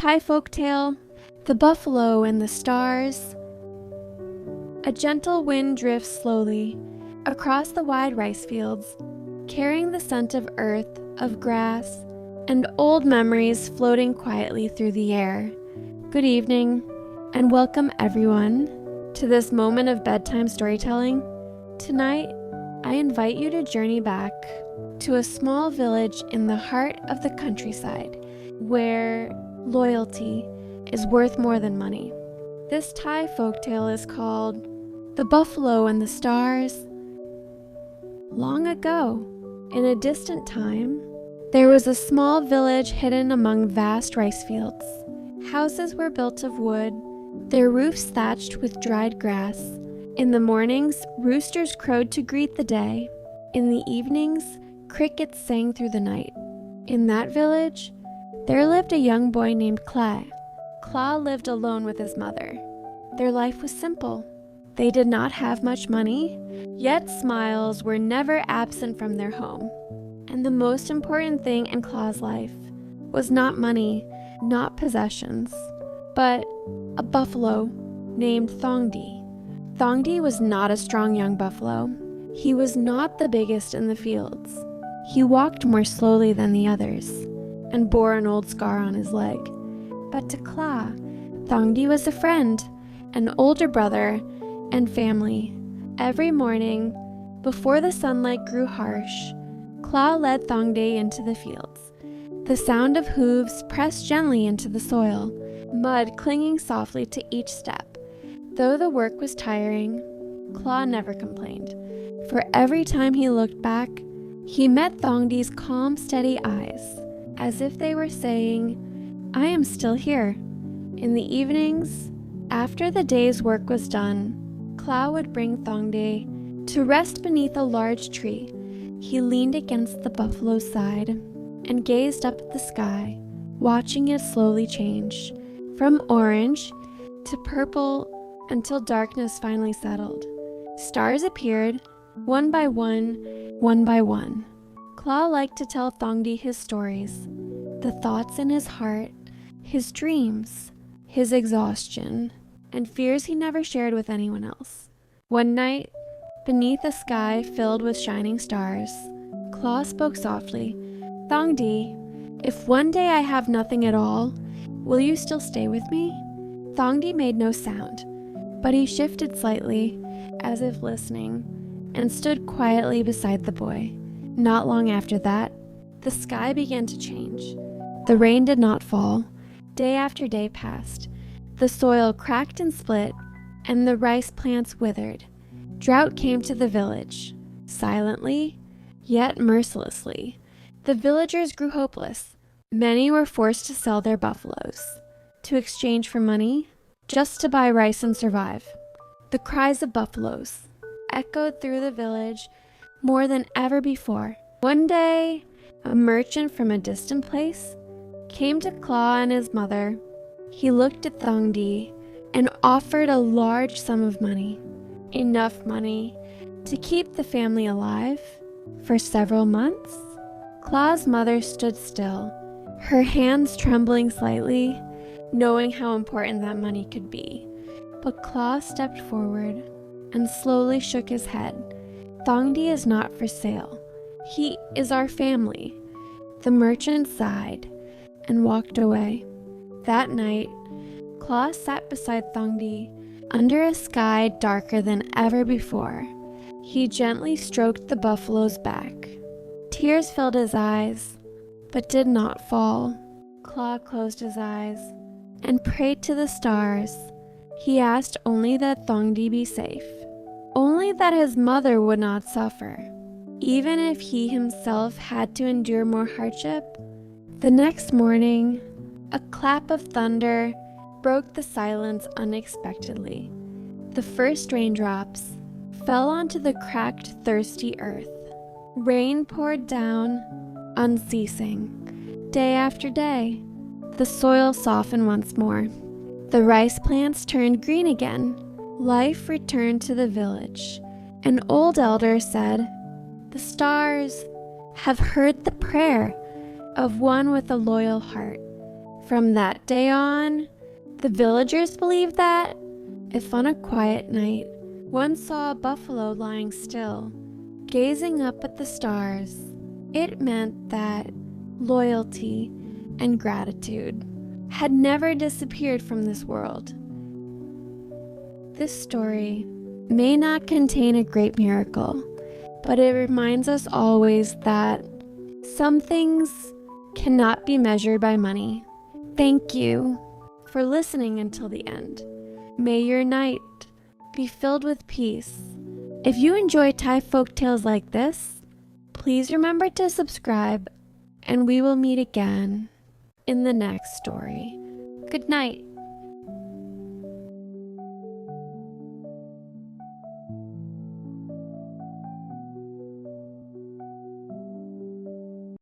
Thai folktale, The Buffalo and the Stars. A gentle wind drifts slowly across the wide rice fields, carrying the scent of earth, of grass, and old memories floating quietly through the air. Good evening, and welcome everyone to this moment of bedtime storytelling. Tonight, I invite you to journey back to a small village in the heart of the countryside, where loyalty is worth more than money. This Thai folktale is called The Buffalo and the Stars. Long ago, in a distant time, there was a small village hidden among vast rice fields. Houses were built of wood, their roofs thatched with dried grass. In the mornings, roosters crowed to greet the day. In the evenings, crickets sang through the night. In that village, there lived a young boy named Clay. Claw lived alone with his mother. Their life was simple. They did not have much money, yet smiles were never absent from their home. And the most important thing in Claw's life was not money, not possessions, but a buffalo named Thongdi. Thongdi was not a strong young buffalo. He was not the biggest in the fields. He walked more slowly than the others and bore an old scar on his leg. But to Kla, Thongdi was a friend, an older brother, and family. Every morning, before the sunlight grew harsh, Kla led Thongdi into the fields. The sound of hooves pressed gently into the soil, mud clinging softly to each step. Though the work was tiring, Kla never complained, for every time he looked back, he met Thongdi's calm, steady eyes, as if they were saying, "I am still here." In the evenings, after the day's work was done, Kla would bring Thongdi to rest beneath a large tree. He leaned against the buffalo's side and gazed up at the sky, watching it slowly change from orange to purple until darkness finally settled. Stars appeared, one by one, one by one. Kla liked to tell Thongdi his stories, the thoughts in his heart, his dreams, his exhaustion, and fears he never shared with anyone else. One night, beneath a sky filled with shining stars, Kla spoke softly, "Thongdi, if one day I have nothing at all, will you still stay with me?" Thongdi made no sound, but he shifted slightly, as if listening, and stood quietly beside the boy. Not long after that, the sky began to change. The rain did not fall. Day after day passed. The soil cracked and split, and the rice plants withered. Drought came to the village. Silently, yet mercilessly, the villagers grew hopeless. Many were forced to sell their buffaloes, to exchange for money, just to buy rice and survive. The cries of buffaloes echoed through the village more than ever before. One day, a merchant from a distant place came to Kla and his mother. He looked at Thongdi and offered a large sum of money, enough money to keep the family alive for several months. Kla's mother stood still, her hands trembling slightly, knowing how important that money could be. But Kla stepped forward and slowly shook his head. "Thongdi is not for sale. He is our family." The merchant sighed and walked away. That night, Kla sat beside Thongdi under a sky darker than ever before. He gently stroked the buffalo's back. Tears filled his eyes, but did not fall. Kla closed his eyes and prayed to the stars. He asked only that Thongdi be safe, only that his mother would not suffer, even if he himself had to endure more hardship. The next morning, a clap of thunder broke the silence unexpectedly. The first raindrops fell onto the cracked, thirsty earth. Rain poured down, unceasing. Day after day, the soil softened once more. The rice plants turned green again. Life returned to the village. An old elder said, "The stars have heard the prayer of one with a loyal heart. From that day on, the villagers believed that if on a quiet night one saw a buffalo lying still, gazing up at the stars, it meant that loyalty and gratitude had never disappeared from this world. This story may not contain a great miracle, but it reminds us always that some things cannot be measured by money. Thank you for listening until the end. May your night be filled with peace. If you enjoy Thai folk tales like this, please remember to subscribe, and we will meet again in the next story. Good night.